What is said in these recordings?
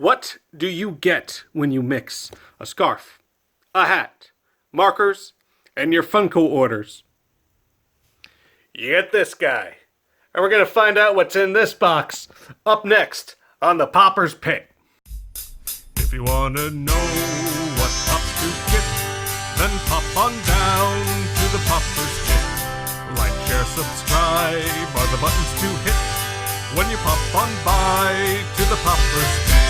What do you get when you mix a scarf, a hat, markers, and your Funko orders? You get this guy. And we're going to find out what's in this box up next on the Popper's Pit. If you want to know what pops to get, then pop on down to the Popper's Pit. Like, share, subscribe are the buttons to hit when you pop on by to the Popper's Pit.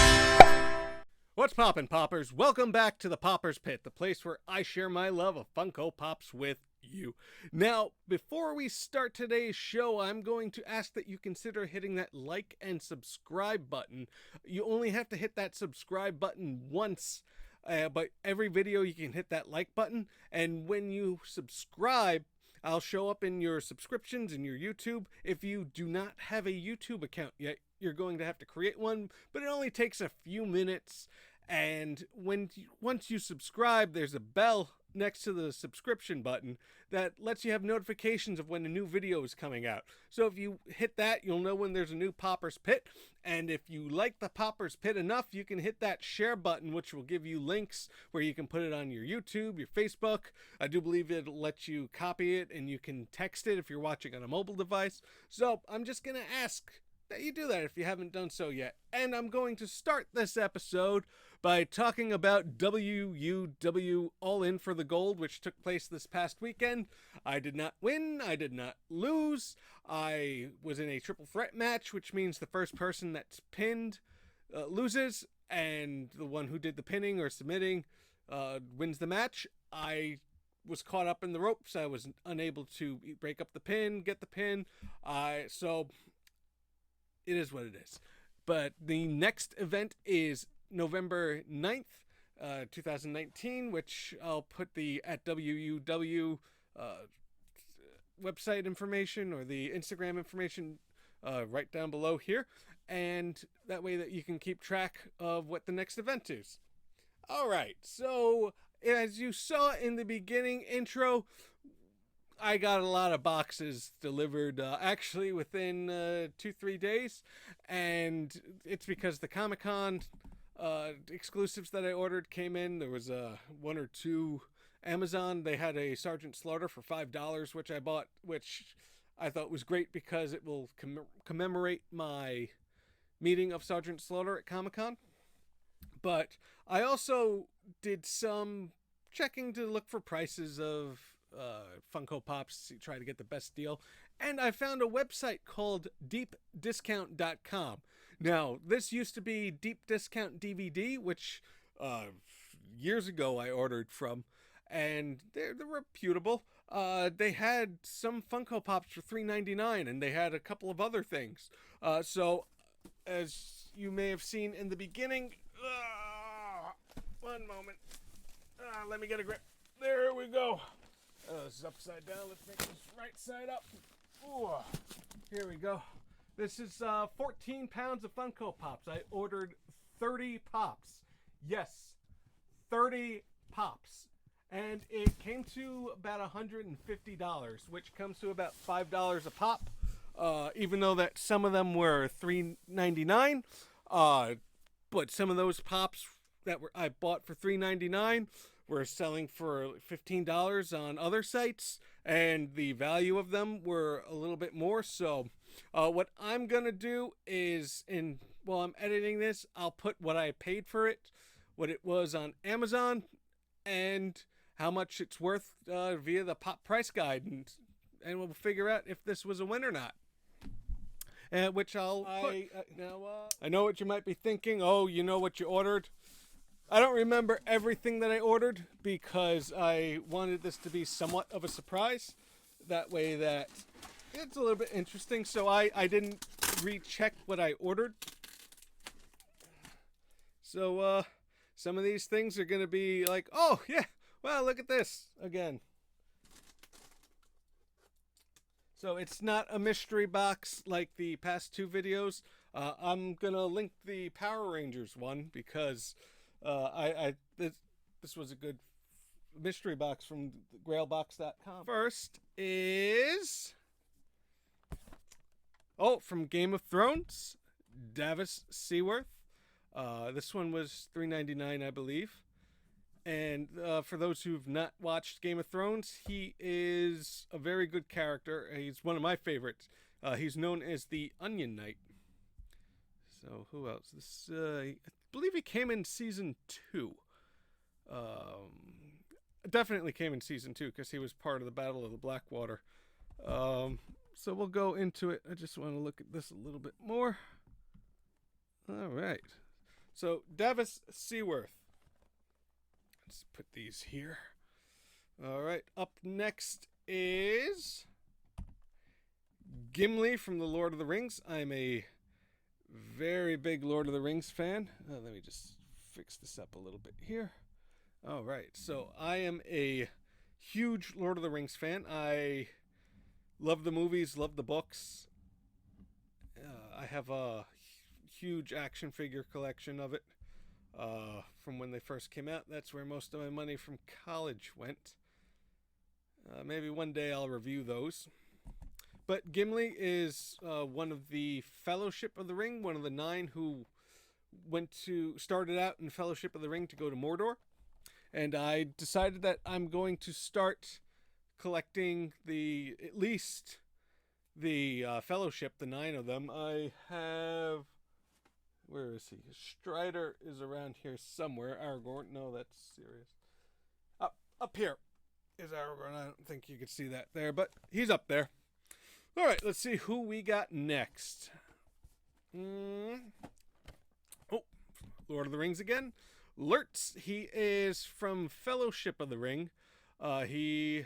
What's poppin', Poppers? Welcome back to the Popper's Pit, the place where I share my love of Funko Pops with you. Now, before we start today's show, I'm going to ask that you consider hitting that like and subscribe button. You only have to hit that subscribe button once, but every video you can hit that like button, and when you subscribe, I'll show up in your subscriptions in your YouTube. If you do not have a YouTube account yet, you're going to have to create one, but it only takes a few minutes. And once you subscribe, there's a bell next to the subscription button that lets you have notifications of when a new video is coming out. So if you hit that, you'll know when there's a new Popper's Pit. And if you like the Popper's Pit enough, you can hit that share button, which will give you links where you can put it on your YouTube, your Facebook. I do believe it'll let you copy it and you can text it if you're watching on a mobile device. So I'm just going to ask that you do that if you haven't done so yet. And I'm going to start this episode by talking about WUWW All In for the Gold, which took place this past weekend. I did not win. I did not lose. I was in a triple threat match, which means the first person that's pinned loses, and the one who did the pinning or submitting wins the match. I was caught up in the ropes. I was unable to break up the pin, get the pin. So it is what it is. But the next event is November 9th, 2019, which I'll put the at WUWW website information or the Instagram information right down below here. And that way that you can keep track of what the next event is. All right, so as you saw in the beginning intro, I got a lot of boxes delivered actually within 2-3 days, and it's because the Comic-Con exclusives that I ordered came in. There was one or two Amazon. They had a Sergeant Slaughter for $5, which I bought, which I thought was great because it will commemorate my meeting of Sergeant Slaughter at Comic-Con. But I also did some checking to look for prices of Funko Pops to try to get the best deal, and I found a website called deepdiscount.com. Now, this used to be Deep Discount DVD, which years ago I ordered from, and they're reputable. They had some Funko Pops for $3.99, and they had a couple of other things. So, as you may have seen in the beginning, one moment. Let me get a grip. There we go. This is upside down. Let's make this right side up. Ooh, here we go. This is 14 pounds of Funko Pops. I ordered 30 Pops. Yes, 30 Pops. And it came to about $150, which comes to about $5 a pop. Even though that some of them were $3.99. But some of those Pops that I bought for $3.99 were selling for $15 on other sites, and the value of them were a little bit more. So what I'm gonna do is, while I'm editing this, I'll put what I paid for it, what it was on Amazon, and how much it's worth via the Pop Price Guide, and we'll figure out if this was a win or not. Which I'll put. I know what you might be thinking. Oh, you know what you ordered? I don't remember everything that I ordered because I wanted this to be somewhat of a surprise. That way that it's a little bit interesting. So I didn't recheck what I ordered. So some of these things are going to be like, oh, yeah, well, look at this again. So it's not a mystery box like the past two videos. I'm going to link the Power Rangers one because this was a good mystery box from grailbox.com. First is from Game of Thrones, Davis Seaworth. This one was $3.99, I believe. And for those who've not watched Game of Thrones, he is a very good character. He's one of my favorites. He's known as the Onion Knight. So who else? This I believe he came in season 2. Definitely came in season 2 because he was part of the Battle of the Blackwater. So we'll go into it. I just want to look at this a little bit more. All right. So Davis Seaworth. Let's put these here. All right. Up next is Gimli from the Lord of the Rings. I'm a very big Lord of the Rings fan. Let me just fix this up a little bit here. All right. So I am a huge Lord of the Rings fan. I love the movies, love the books. I have a huge action figure collection of it. From when they first came out. That's where most of my money from college went. Maybe one day I'll review those. But Gimli is one of the Fellowship of the Ring, one of the 9 who started out in Fellowship of the Ring to go to Mordor. And I decided that I'm going to start collecting at least the Fellowship, the 9 of them. I have... Where is he? Strider is around here somewhere. Aragorn. No, that's serious. Up here is Aragorn. I don't think you could see that there, but he's up there. All right, let's see who we got next. Oh, Lord of the Rings again. Lurtz. He is from Fellowship of the Ring. He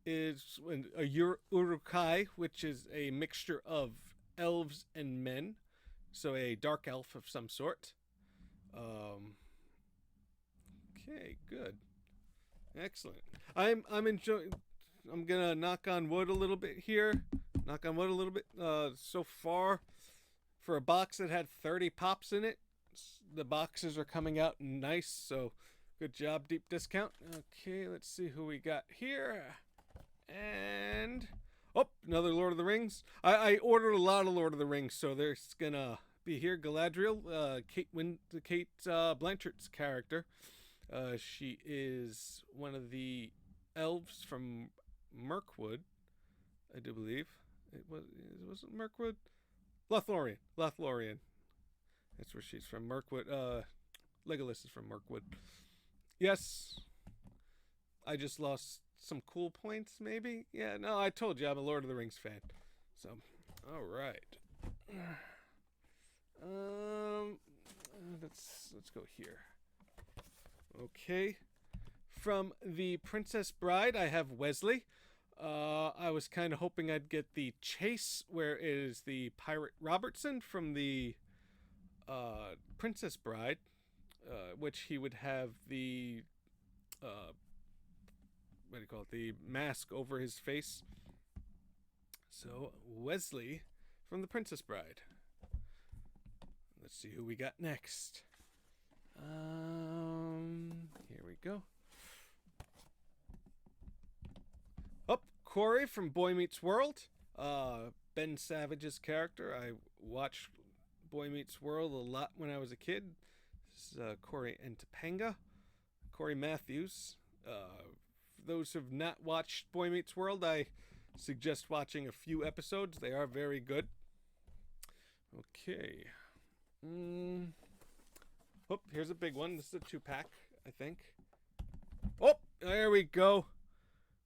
is a Uruk-hai, which is a mixture of elves and men. So a dark elf of some sort. Okay, good. Excellent. I'm enjoying... I'm gonna knock on wood a little bit here. So far, for a box that had 30 pops in it, the boxes are coming out nice. So good job, deep discount. Okay, let's see who we got here. And... oh, another Lord of the Rings. I ordered a lot of Lord of the Rings, so there's gonna be here Galadriel, Kate Blanchett's character. She is one of the elves from Mirkwood, I do believe. It wasn't Mirkwood? Lothlorien. That's where she's from. Mirkwood. Legolas is from Mirkwood. Yes. I just lost some cool points, maybe? Yeah, no, I told you I'm a Lord of the Rings fan. So, all right. Let's go here. Okay. From The Princess Bride, I have Wesley. I was kind of hoping I'd get the Chase, where it is the Pirate Robertson from the Princess Bride, which he would have the what do you call it? The mask over his face. So Wesley from The Princess Bride. Let's see who we got next. Here we go. Oh, Corey from Boy Meets World. Ben Savage's character. I watched Boy Meets World a lot when I was a kid. This is Corey and Topanga. Corey Matthews. For those who have not watched Boy Meets World, I suggest watching a few episodes. They are very good. Okay. Oh, here's a big one. This is a 2-pack, I think. Oh, there we go.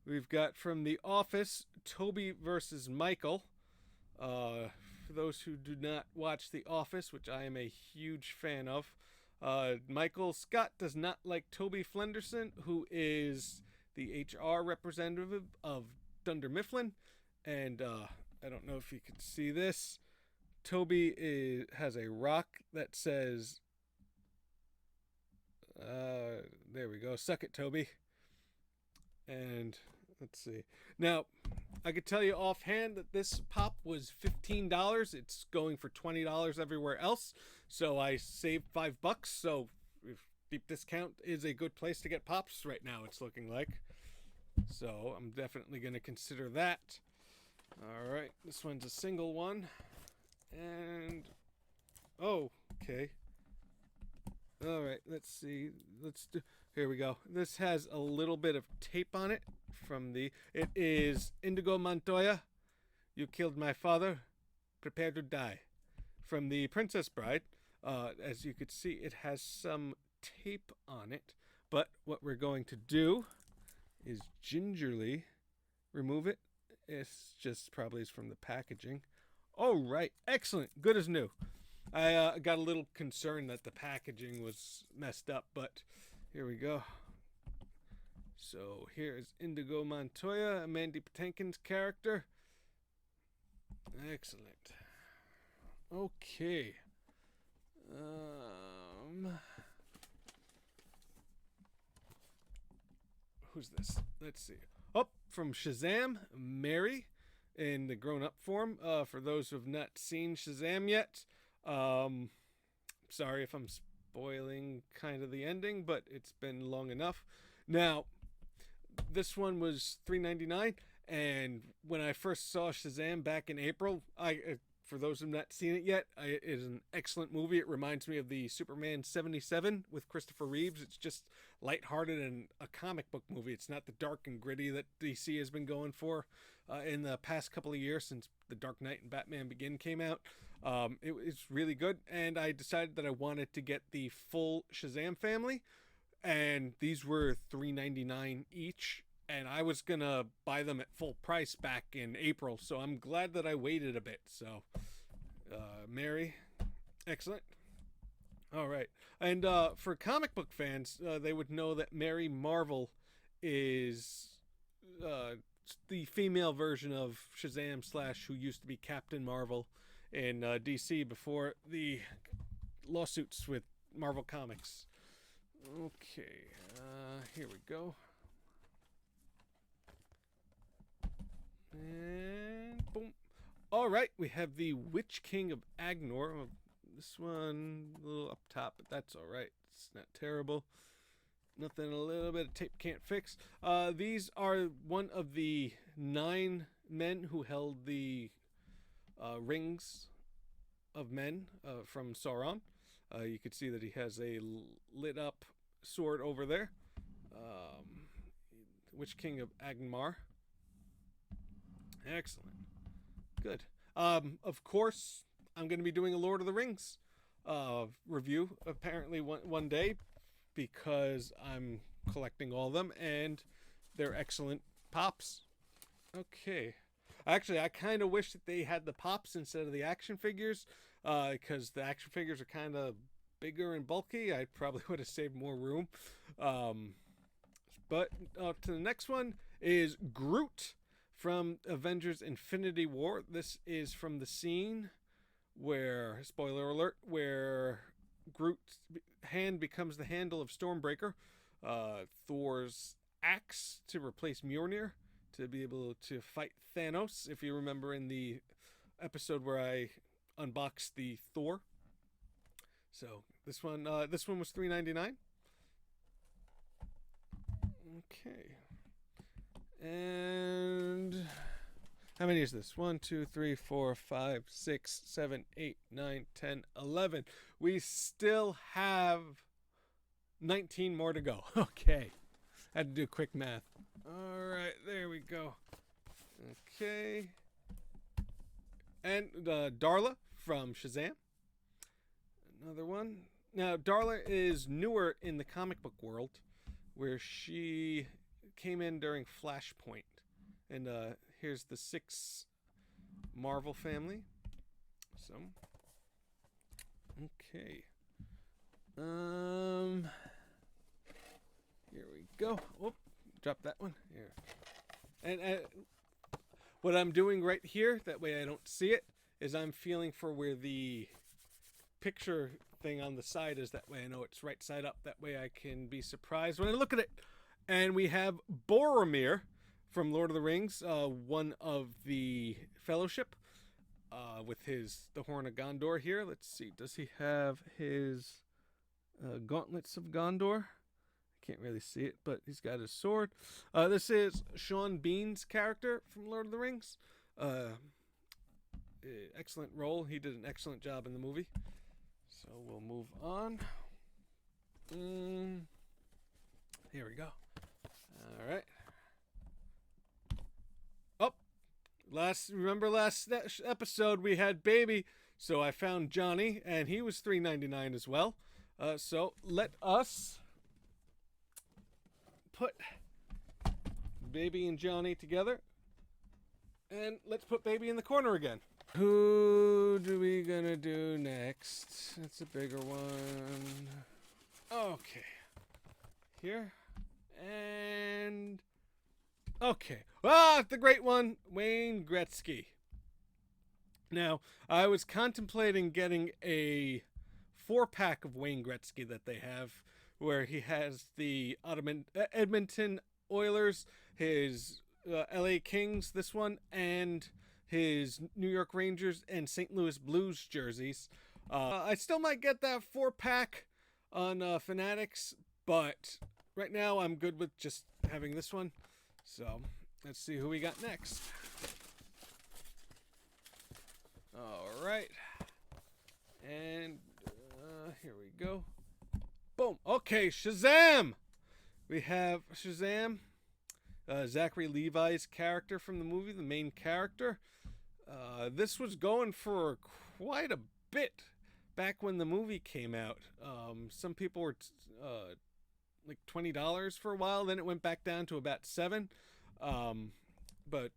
We've got from The Office, Toby versus Michael. For those who do not watch The Office, which I am a huge fan of, Michael Scott does not like Toby Flenderson, who is the HR representative of Dunder Mifflin. And I don't know if you can see this. Toby has a rock that says, there we go, suck it, Toby. And let's see. Now, I could tell you offhand that this pop was $15. It's going for $20 everywhere else. So I saved $5. So deep discount is a good place to get pops right now, it's looking like. So I'm definitely going to consider that. All right, this one's a single one. And, oh, okay. All right, let's see. Let's do. Here we go. This has a little bit of tape on it from the. It is Indigo Montoya. You killed my father. Prepare to die. From the Princess Bride. As you could see, it has some tape on it. But what we're going to do is gingerly remove it. It's just probably is from the packaging. Oh, right. Excellent. Good as new. I got a little concerned that the packaging was messed up, but here we go. So here's Indigo Montoya, Mandy Patinkin's character. Excellent. Okay. Who's this? Let's see. Oh, from Shazam, Mary in the grown-up form. For those who have not seen Shazam yet, sorry if I'm spoiling kind of the ending, but it's been long enough. Now, this one was $3.99, and when I first saw Shazam back in April, for those who have not seen it yet, it is an excellent movie. It reminds me of the Superman 77 with Christopher Reeves. It's just lighthearted and a comic book movie. It's not the dark and gritty that DC has been going for in the past couple of years since The Dark Knight and Batman Begin came out. It's really good, and I decided that I wanted to get the full Shazam family, and these were $3.99 each. And I was going to buy them at full price back in April, so I'm glad that I waited a bit. So, Mary, excellent. All right. And for comic book fans, they would know that Mary Marvel is the female version of Shazam / who used to be Captain Marvel in DC before the lawsuits with Marvel Comics. Okay, here we go. And boom. All right, we have the Witch King of Agnor. This one a little up top, but that's all right. It's not terrible. Nothing a little bit of tape can't fix. These are one of the 9 men who held the rings of men from Sauron. You can see that he has a lit up sword over there. Witch King of Agnmar. Excellent. Good. Of course, I'm going to be doing a Lord of the Rings review apparently one day because I'm collecting all of them and they're excellent pops. Okay. Actually, I kind of wish that they had the pops instead of the action figures because the action figures are kind of bigger and bulky. I probably would have saved more room. But to the next one is Groot from Avengers Infinity War. This is from the scene where, spoiler alert, where Groot's hand becomes the handle of Stormbreaker, Thor's axe to replace Mjolnir to be able to fight Thanos, if you remember in the episode where I unboxed the Thor. So this one was $3.99. Okay. And how many is this? 1, 2, 3, 4, 5, 6, 7, 8, 9, 10, 11. We still have 19 more to go. Okay. Had to do quick math. All right, there we go. Okay. And Darla from Shazam. Another one. Now, Darla is newer in the comic book world, where she came in during Flashpoint. And here's the 6 Marvel family. So, okay. Here we go. Whoop, drop that one. Here. And what I'm doing right here, that way I don't see it, is I'm feeling for where the picture thing on the side is. That way I know it's right side up. That way I can be surprised when I look at it. And we have Boromir from Lord of the Rings, one of the Fellowship, with the Horn of Gondor here. Let's see, does he have his Gauntlets of Gondor? I can't really see it, but he's got his sword. This is Sean Bean's character from Lord of the Rings. Excellent role. He did an excellent job in the movie. So we'll move on. we go. All right. Oh, remember last episode we had Baby, so I found Johnny, and he was $3.99 as well. So let us put Baby and Johnny together, and let's put Baby in the corner again. Who do we gonna do next? That's a bigger one. Okay. Here. And... okay. Ah, the great one, Wayne Gretzky. Now, I was contemplating getting a 4-pack of Wayne Gretzky that they have, where he has the Edmonton Oilers, his LA Kings, this one, and his New York Rangers and St. Louis Blues jerseys. I still might get that 4-pack on Fanatics, but right now I'm good with just having this one. So let's see who we got next. All right, and here we go. Boom. Okay, Shazam. We have Shazam, Zachary Levi's character from the movie, the main character. This was going for quite a bit back when the movie came out. Some people were like $20 for a while. Then it went back down to about $7. But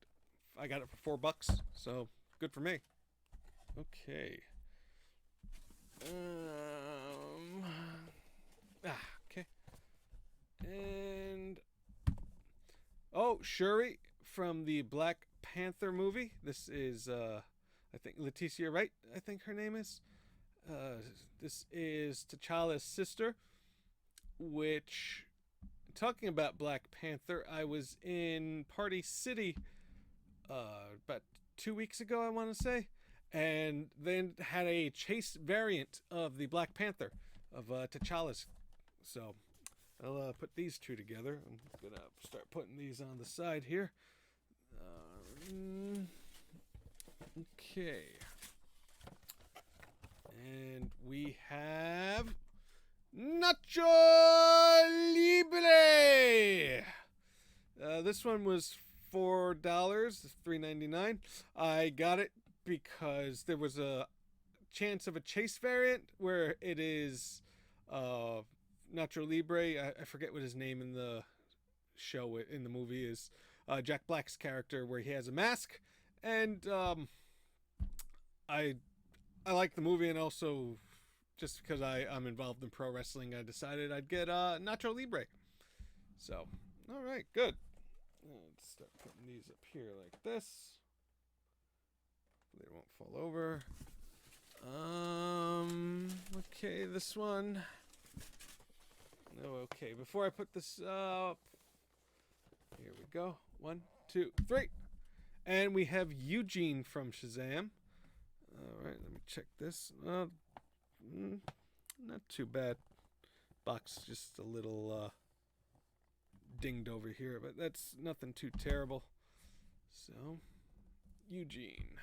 I got it for $4, so good for me. Okay. Okay. And Shuri from the Black Panther movie. This is I think Letitia Wright, I think her name is. This is T'Challa's sister, which, talking about Black Panther, I was in Party City about 2 weeks ago, I want to say, and then had a chase variant of the Black Panther of T'Challa's. So I'll put these two together. I'm gonna start putting these on the side here. Okay. And we have Nacho Libre. This one was $4, $3.99. I got it because there was a chance of a chase variant where it is Nacho Libre. I forget what his name in the show, in the movie, is. Jack Black's character, where he has a mask. And I like the movie, and also just because I'm involved in pro wrestling, I decided I'd get Nacho Libre. So, all right, good. Let's start putting these up here like this. They won't fall over. Okay, this one. No, okay. Before I put this up, here we go. 1, 2, 3. And we have Eugene from Shazam. All right, let me check this. Not too bad. Box just a little dinged over here, but that's nothing too terrible. So, Eugene.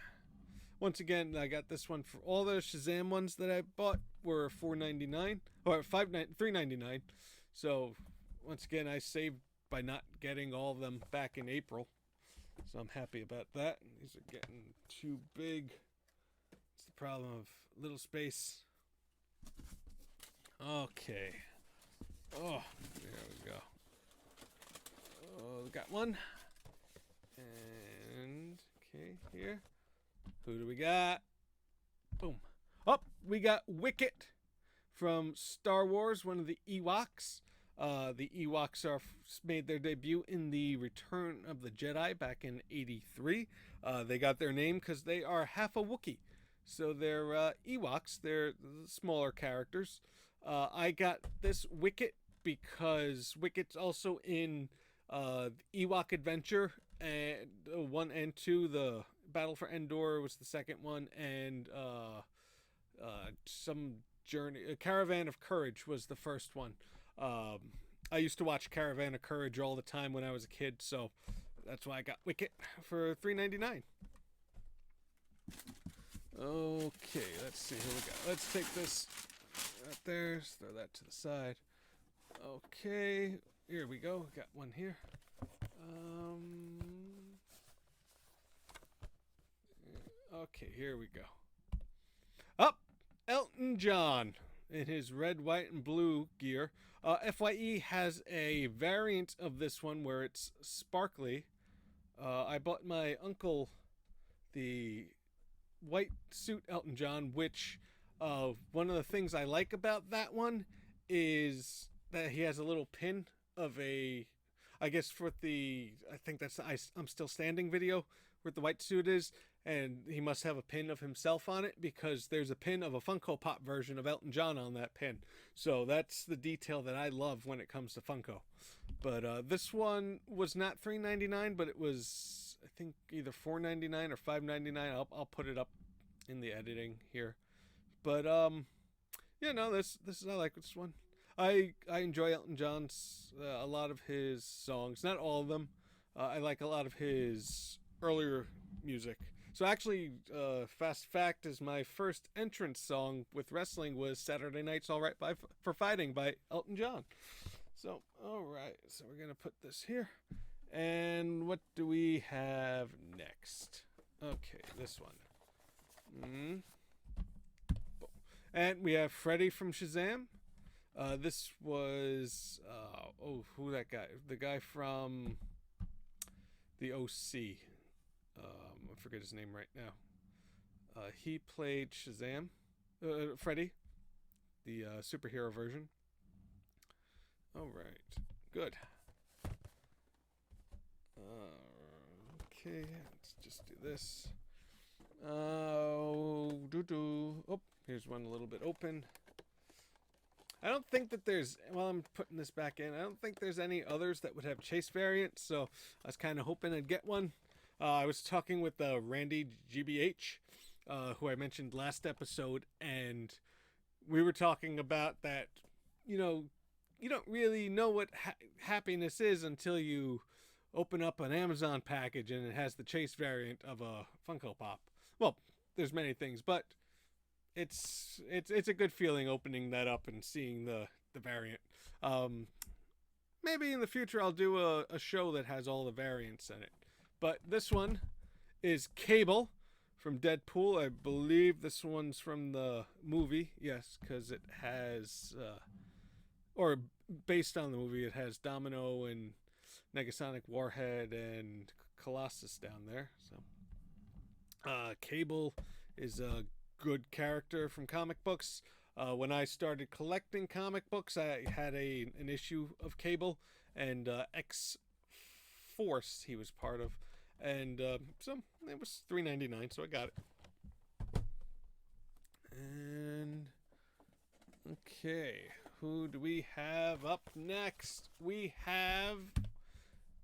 Once again, I got this one for all the Shazam ones that I bought were $4.99 or $3.99. So, once again, I saved by not getting all of them back in April. So I'm happy about that. These are getting too big. It's the problem of little space. Okay. Oh, there we go. Oh, we got one. And, okay, here. Who do we got? Boom. Oh, we got Wicket from Star Wars, one of the Ewoks. The Ewoks made their debut in the Return of the Jedi back in '83. They got their name because they are half a Wookiee. So they're Ewoks. They're smaller characters. I got this Wicket because Wicket's also in Ewok Adventure and 1 and 2. The Battle for Endor was the second one, and some journey. Caravan of Courage was the first one. I used to watch Caravan of Courage all the time when I was a kid, so that's why I got Wicket for $3.99. Okay, let's see who we got. Let's take this right there, throw that to the side. Okay, here we go. Got one here. Okay, here we go. Up, Elton John in his red, white, and blue gear. FYE has a variant of this one where it's sparkly. I bought my uncle the white suit Elton John, which one of the things I like about that one is that he has a little pin of a, I guess for the, I think that's the I'm Still Standing video where the white suit is, and he must have a pin of himself on it because there's a pin of a Funko Pop version of Elton John on that pin. So that's the detail that I love when it comes to Funko. But this one was not $3.99, but it was, I think, either $4.99 or $5.99. I'll put it up in the editing here. But yeah, no, this is, I like this one. I enjoy Elton John's a lot of his songs, not all of them. I like a lot of his earlier music. So actually, fast fact is my first entrance song with wrestling was Saturday Night's All Right for Fighting by Elton John. So, all right, so we're going to put this here. And what do we have next? Okay, this one. And we have Freddy from Shazam. This was, who that guy? The guy from the OC. I forget his name right now. He played Shazam. Freddy, the superhero version. All right, good. Okay, let's just do this. Oh, here's one a little bit open. I don't think that there's, while I'm putting this back in, I don't think there's any others that would have chase variants, so I was kind of hoping I'd get one. I was talking with Randy GBH, who I mentioned last episode, and we were talking about that, you know, you don't really know what happiness is until you open up an Amazon package and it has the chase variant of a Funko Pop. Well, there's many things, but it's a good feeling opening that up and seeing the variant. Maybe in the future I'll do a show that has all the variants in it. But this one is Cable from Deadpool. I believe this one's from the movie. Yes, because it has, or based on the movie, it has Domino and Negasonic Warhead and Colossus down there. So, Cable is a good character from comic books. When I started collecting comic books, I had an issue of Cable, and X-Force he was part of. And so it was $3.99, so I got it. And okay, who do we have up next? We have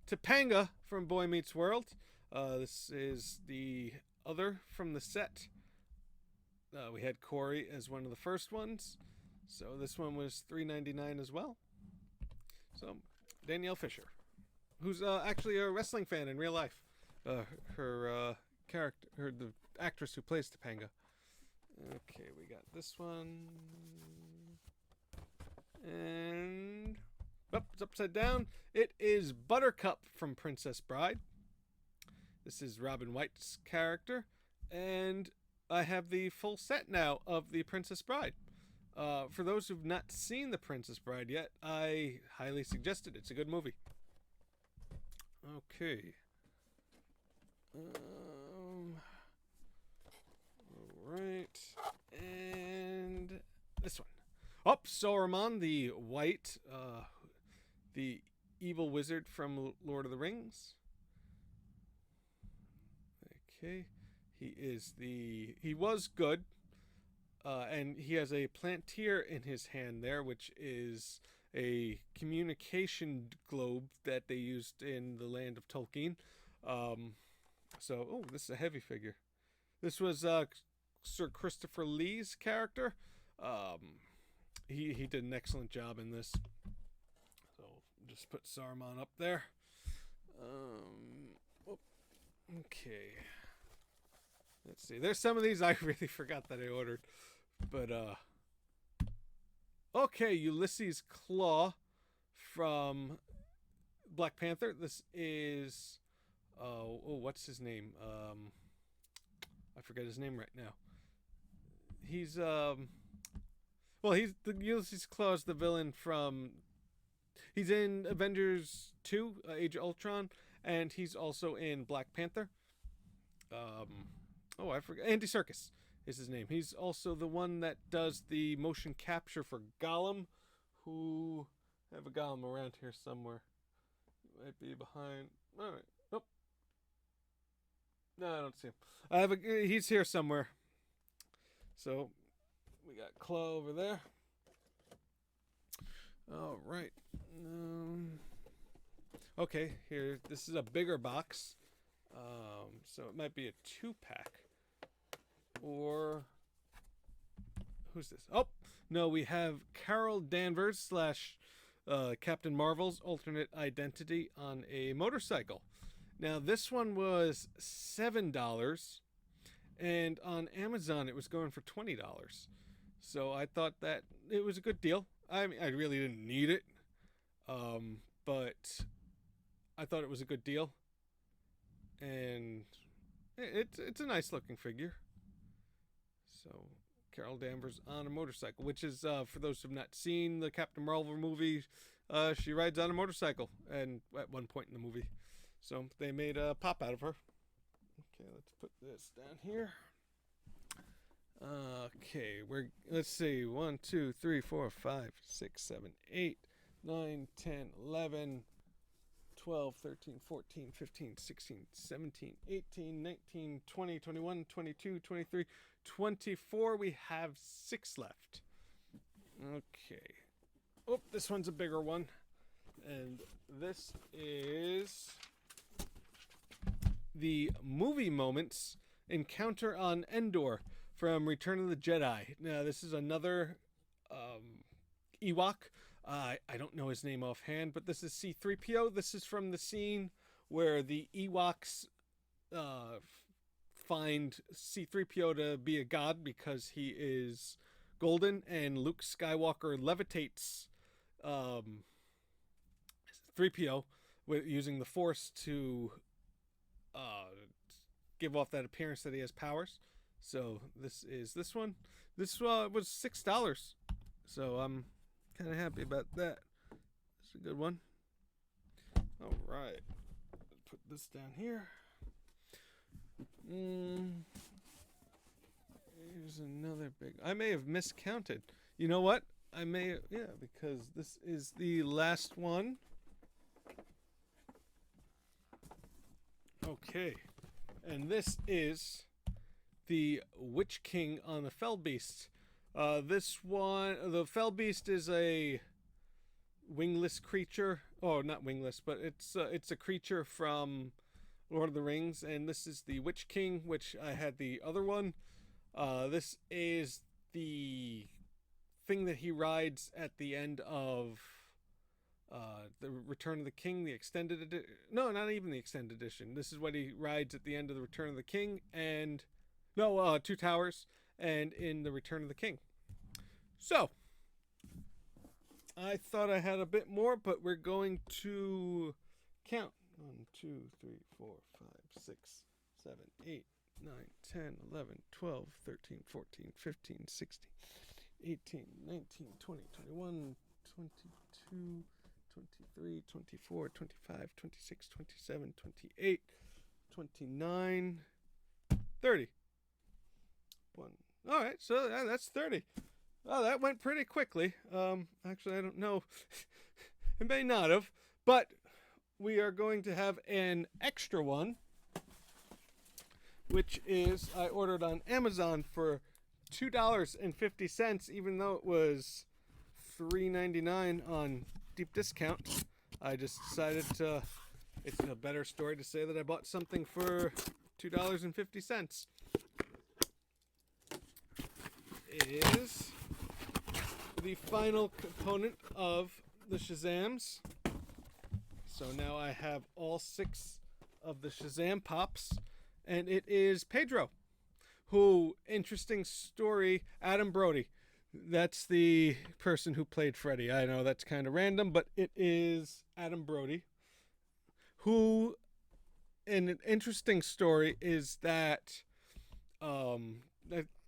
Topanga from Boy Meets World. This is the other from the set. We had Corey as one of the first ones, so this one was $3.99 as well. So Danielle Fisher, who's actually a wrestling fan in real life. Her character, the actress who plays Topanga. Okay, we got this one. And it's upside down. It is Buttercup from Princess Bride. This is Robin White's character. And I have the full set now of the Princess Bride. For those who've not seen the Princess Bride yet, I highly suggest it. It's a good movie. Okay. Alright, and this one. Saruman the White, the evil wizard from Lord of the Rings. Okay, he was good, and he has a plantier in his hand there, which is a communication globe that they used in the land of Tolkien. So, this is a heavy figure. This was Sir Christopher Lee's character. He did an excellent job in this. So, just put Saruman up there. Okay. Let's see. There's some of these I really forgot that I ordered. But, okay, Ulysses Claw from Black Panther. This is what's his name? I forget his name right now. He's he's the Ulysses Klaue, the villain from. He's in Avengers 2, Age of Ultron, and he's also in Black Panther. I forgot. Andy Serkis is his name. He's also the one that does the motion capture for Gollum. Who I have a Gollum around here somewhere. He might be behind. All right. Nope. No, I don't see him. He's here somewhere. So we got Klaue over there. All right. Okay, here. This is a bigger box. So it might be a 2-pack. Or who's this? Oh, no, we have Carol Danvers / Captain Marvel's alternate identity on a motorcycle. Now, this one was $7, and on Amazon it was going for $20. So I thought that it was a good deal. I mean, I really didn't need it, but I thought it was a good deal, and it's a nice looking figure. So Carol Danvers on a motorcycle, which is for those who have not seen the Captain Marvel movie, she rides on a motorcycle, and at one point in the movie, so they made a pop out of her. Okay, let's put this down here. Okay, let's see, 1, 2, 3, 4, 5, 6, 7, 8, 9, 10, 11, 12, 13, 14, 15, 16, 17, 18, 19, 20, 21, 22, 23, 24. We have 6 left. Okay. Oh, this one's a bigger one. And this is the Movie Moments Encounter on Endor from Return of the Jedi. Now, this is another Ewok. I don't know his name offhand, but this is C-3PO. This is from the scene where the Ewoks find C-3PO to be a god because he is golden, and Luke Skywalker levitates 3PO using the Force to give off that appearance that he has powers. So this is this one. This was $6. So I'm kind of happy about that. It's a good one. All right. Put this down here. Here's another big. I may have miscounted. You know what? Because this is the last one. Okay. And this is the Witch King on the Fell Beast. This one, the Fell Beast is a wingless creature. Oh, not wingless, but it's a creature from Lord of the Rings, and this is the Witch King, which I had the other one. This is the thing that he rides at the end of the Return of the King, the extended edition. No, not even the extended edition. This is what he rides at the end of the Return of the King, and Two Towers, and in the Return of the King. So I thought I had a bit more, but we're going to count. 1, 2, 3, 4, 5, 6, 7, 8, 9, 10, 11, 12, 13, 14, 15, 16, 18, 19, 20, 21, 22, 23, 24, 25, 26, 27, 28, 29, 30. One. All right, so that's 30. Oh, that went pretty quickly. Actually, I don't know. It may not have, but we are going to have an extra one, which is I ordered on Amazon for $2.50, even though it was $3.99 on deep discount. I just decided it's a better story to say that I bought something for $2.50. Is the final component of the Shazams. So now I have all 6 of the Shazam Pops, and it is Pedro, who, interesting story, Adam Brody. That's the person who played Freddy. I know that's kind of random, but it is Adam Brody. who, and an interesting story is that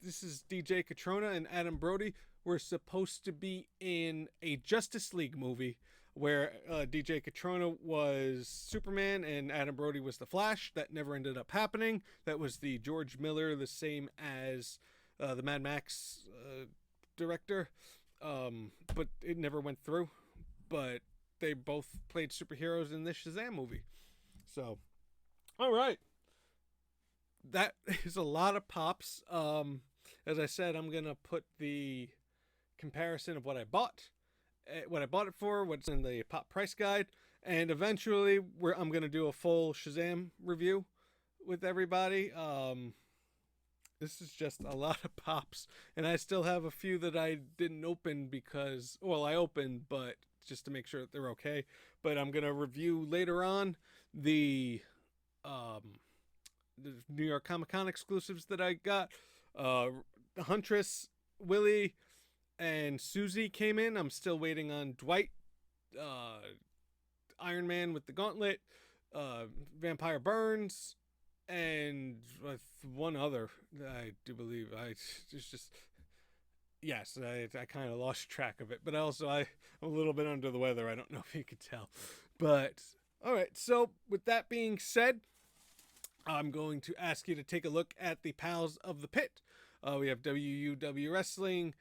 this is DJ Catrona and Adam Brody were supposed to be in a Justice League movie where DJ Catrona was Superman and Adam Brody was the Flash. That never ended up happening. That was the George Miller, the same as the Mad Max director, but it never went through. But they both played superheroes in this Shazam movie. So, all right. That is a lot of pops. As I said, I'm going to put the comparison of what I bought it for, what's in the pop price guide, and eventually I'm going to do a full Shazam review with everybody. This is just a lot of pops, and I still have a few that I didn't open because, well, I opened, but just to make sure that they're okay. But I'm going to review later on the New York Comic Con exclusives that I got. Huntress, Willie, and Susie came in. I'm still waiting on Dwight, Iron Man with the gauntlet, Vampire Burns, and one other I do believe. I kind of lost track of it, but also I'm a little bit under the weather. I don't know if you could tell, but all right. So with that being said, I'm going to ask you to take a look at the Pals of the Pit. We have WUWWrestling,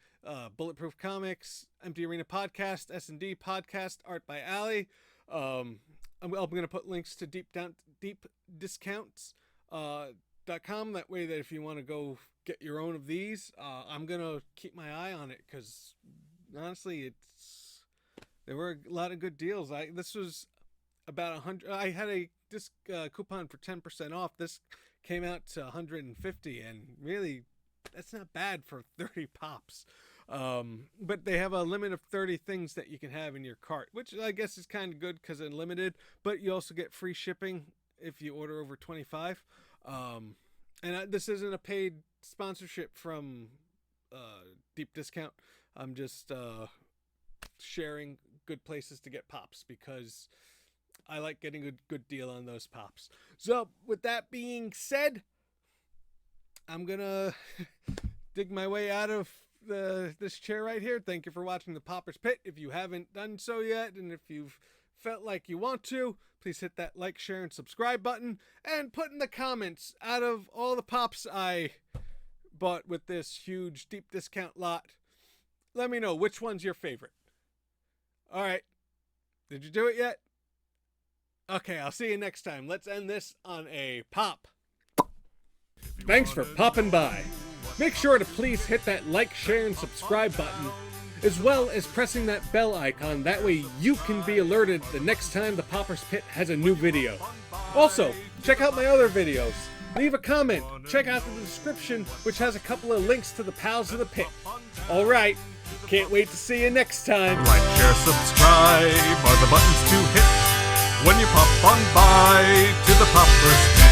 Bulletproof Comics, Empty Arena Podcast, S&D Podcast, Art by Alley. I'm going to put links to deepdiscounts.com. That way that if you want to go get your own of these, I'm going to keep my eye on it because honestly, there were a lot of good deals. This was about 100. I had a coupon for 10% off. This came out to 150, and really, that's not bad for 30 pops. But they have a limit of 30 things that you can have in your cart, which I guess is kind of good because it's limited, but you also get free shipping if you order over 25. This isn't a paid sponsorship from Deep Discount. I'm just sharing good places to get pops because I like getting a good deal on those pops. So with that being said, I'm going to dig my way out of this chair right here. Thank you for watching The Popper's Pit. If you haven't done so yet, and if you've felt like you want to, please hit that like, share, and subscribe button. And put in the comments, out of all the pops I bought with this huge deep discount lot, let me know which one's your favorite. All right. Did you do it yet? Okay, I'll see you next time. Let's end this on a pop. Thanks for popping by. Make sure to please hit that like, share, and subscribe button, as well as pressing that bell icon. That way you can be alerted the next time The Popper's Pit has a new video. Also, check out my other videos. Leave a comment. Check out the description, which has a couple of links to the Pals of the Pit. Alright, can't wait to see you next time. Like, share, subscribe are the buttons to hit when you pop on by to the Poppers Pit.